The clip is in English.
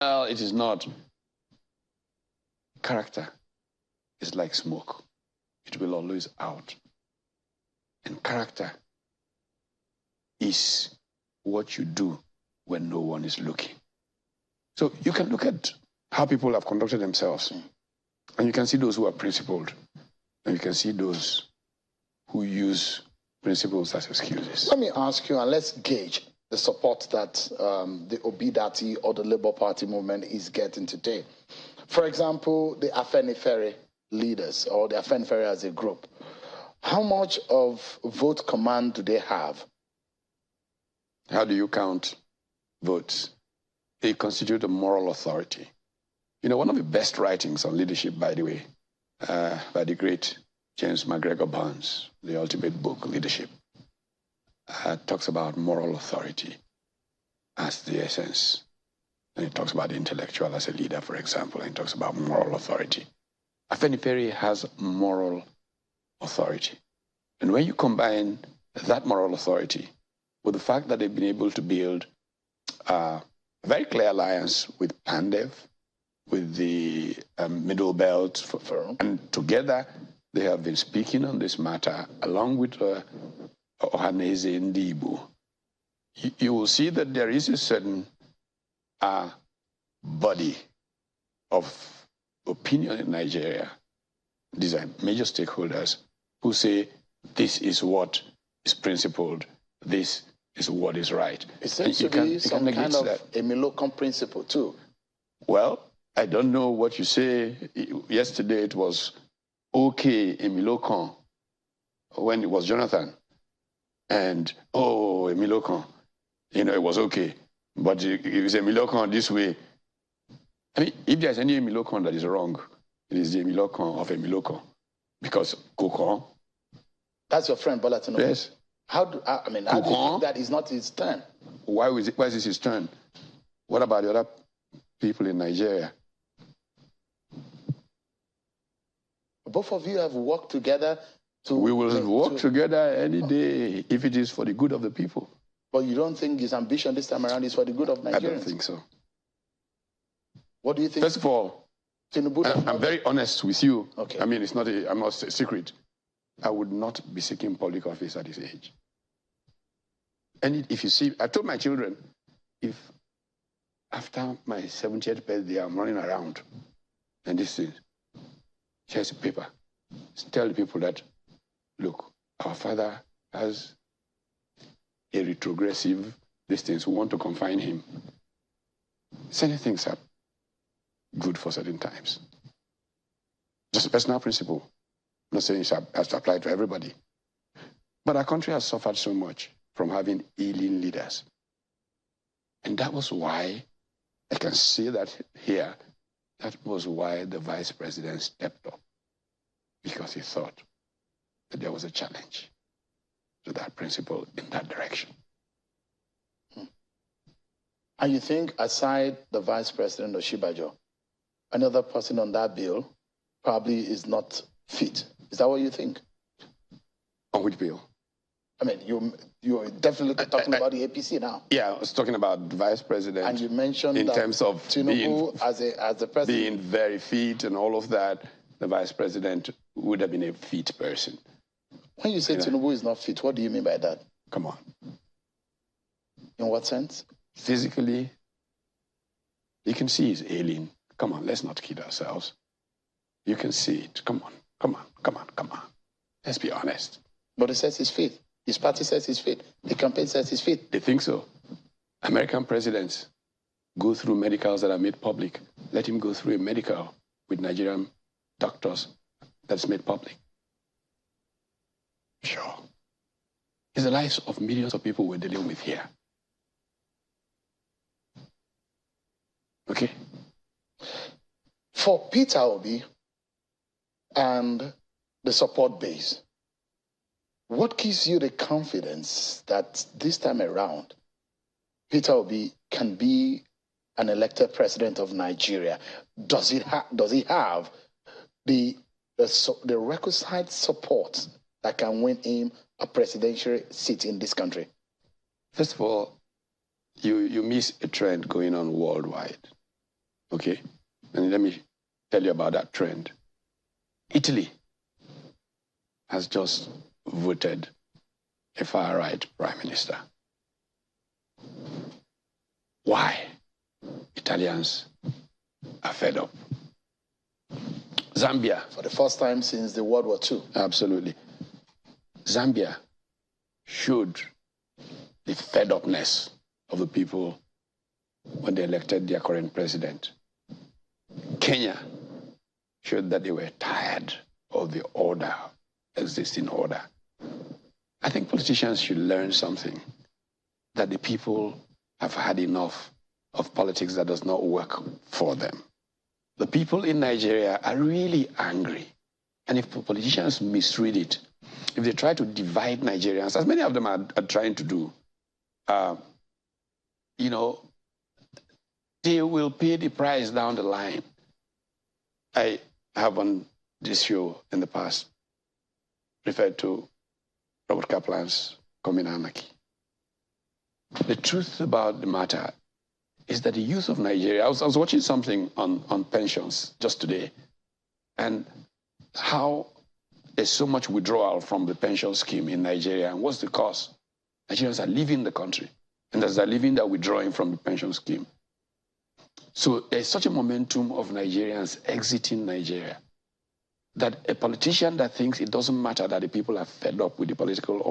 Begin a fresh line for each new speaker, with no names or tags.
Well, it is not. Character is like smoke. It will always out. And character is what you do when no one is looking. So you can look at how people have conducted themselves, and you can see those who are principled, and you can see those who use principles as excuses.
Let me ask you, and let's gauge the support that the Obidati or the Labour Party movement is getting today. For example, the Afenifere leaders or the Afenifere as a group, how much of vote command do they have?
How do you count votes? They constitute a moral authority. You know, one of the best writings on leadership, by the way, by the great James McGregor Barnes, the ultimate book, Leadership, talks about moral authority as the essence. And it talks about the intellectual as a leader, for example, and it talks about moral authority. Afenifere has moral authority. And when you combine that moral authority with the fact that they've been able to build a very clear alliance with Pandev, with the Middle Belt, and together they have been speaking on this matter along with Ohaneze Ndibu. You will see that there is a certain body of opinion in Nigeria. These are major stakeholders who say this is what is principled, this is what is right.
It seems to be some kind of a Milocom principle too.
Well, I don't know what you say. Yesterday it was okay in Milocom when it was Jonathan. And, oh, Milocom, you know, it was okay. But if it's a Milocom this way, I mean, if there's any Milocom that is wrong, it is the Milocom of a Milocom. Because Kokon.
That's your friend, Bola Tinubu.
Yes.
How do you think that is not his turn?
Why is this his turn? What about the other people in Nigeria?
Both of you have worked together to...
We will work together any day if it is for the good of the people.
But you don't think his ambition this time around is for the good of Nigerians?
I don't think so.
What do you think?
First of all, I'm very honest with you.
Okay.
I mean, I'm not a secret. I would not be seeking public office at this age. And if you see, I told my children, if after my 70th birthday, I'm running around and this is, here's a paper, tell the people that, look, our father has a retrogressive distance. We want to confine him. Certain things are good for certain times. Just a personal principle. I'm not saying it has to apply to everybody. But our country has suffered so much from having ailing leaders. And that was why, I can say that here, that was why the vice president stepped up. Because he thought that there was a challenge to that principle in that direction.
And you think, aside the vice president Oshibajo, another person on that bill probably is not fit? Is that what you think?
On which bill?
I mean, you're definitely talking about the APC now.
Yeah, I was talking about the vice president.
And you mentioned
in terms of
Tinubu as the president
being very fit and all of that, the vice president would have been a fit person.
When you say Tinubu is not fit, what do you mean by that?
Come on.
In what sense?
Physically, you can see he's ailing. Come on, let's not kid ourselves. You can see it. Come on, come on, come on, come on. Let's be honest.
But he says he's fit. His party says he's fit. The campaign says he's fit.
They think so. American presidents go through medicals that are made public. Let him go through a medical with Nigerian doctors that's made public. Sure. It's the lives of millions of people we're dealing with here. Okay?
For Peter Obi and the support base, what gives you the confidence that this time around, Peter Obi can be an elected president of Nigeria? Does he have the requisite support that can win him a presidential seat in this country?
First of all, you miss a trend going on worldwide. Okay? And let me tell you about that trend. Italy has just voted a far-right prime minister. Why? Italians are fed up. Zambia.
For the first time since the World War II.
Absolutely. Zambia showed the fed-upness of the people when they elected their current president. Kenya showed that they were tired of the order, existing order. I think politicians should learn something, that the people have had enough of politics that does not work for them. The people in Nigeria are really angry. And if politicians misread it, if they try to divide Nigerians, as many of them are trying to do, they will pay the price down the line. I have on this show in the past referred to Robert Kaplan's Coming Anarchy. The truth about the matter is that the youth of Nigeria, I was watching something on pensions just today, and how there's so much withdrawal from the pension scheme in Nigeria, and what's the cause? Nigerians are leaving the country, and as they're leaving, they're withdrawing from the pension scheme. So there's such a momentum of Nigerians exiting Nigeria that a politician that thinks it doesn't matter that the people are fed up with the political order